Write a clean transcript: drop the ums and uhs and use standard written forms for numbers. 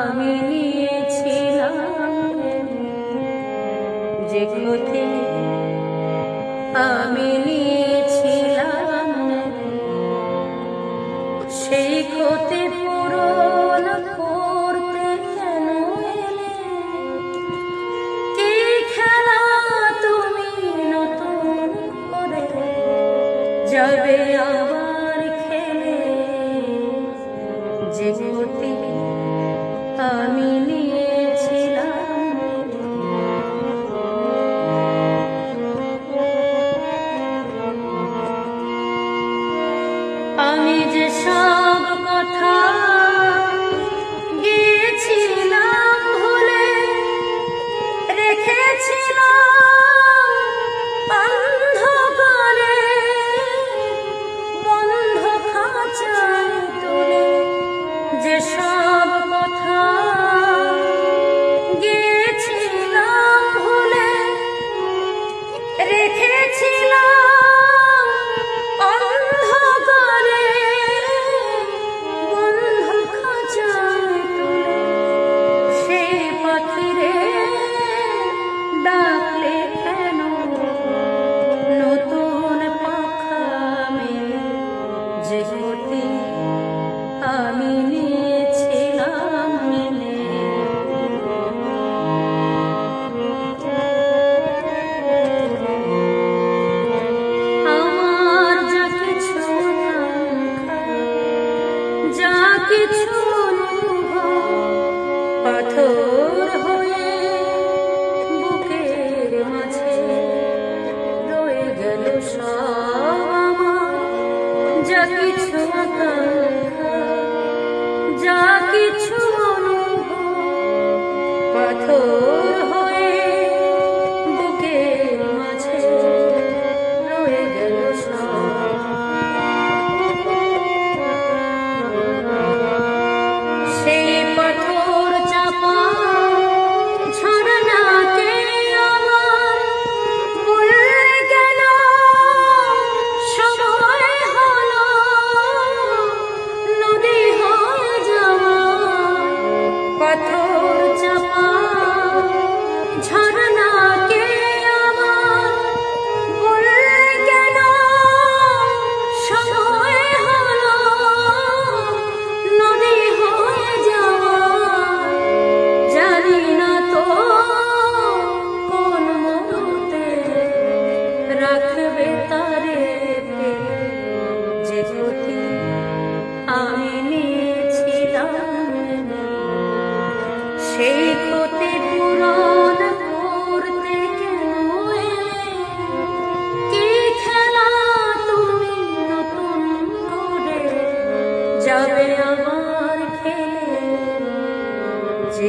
আমি নিয়েছিলাম যে ক্ষতি আমি নিয়েছিলাম সেই ক্ষতি পূরণ করতে কেন এলে? কি খেলা তুমি নতুন করে যাবে আবার খেলে? যে ক্ষতি আমি নিয়েছিলাম আমি যে সব কথা গিয়েছিলাম ভুলে রেখেছিলাম অন্ধকারে বন্ধ খাঁচায় তুলে। যে সব কথা গিয়েছিলাম ভুলে রেখেছিলাম অন্ধকারে বন্ধ খাঁচায় তুলে। সেই পাখিরে ডাকলে কেন নতুন পাখা মেলে? যে ক্ষতি আমি নিয়েছিলাম মেনে। আমার যা কিছু যা কিছু পাথর হয়ে বুকের মাঝে রয়ে গেল সব আমার। যা কিছু আকাঙ্ক্ষা যা কিছু পাথর হয়ে বুকের মাঝে রয়ে গেল সব। সেই পাথর চাপা ঝরনাকে আমার ভুলে গেল সময় হলো নদী হয়ে যাওয়া। পাথর চাপা ঝরনাকে আমার ভুলে গেল সময় হলো নদী হয়ে যাওয়া। জানি না তো কোন মুহূর্তে রাখবে তারে পেলে? যে ক্ষতি আমি নিয়েছিলাম সেই ক্ষতি পূরণ করতে কেন এলে? কি খেলা তুমি নতুন করে যাবে আবার খেলে? যে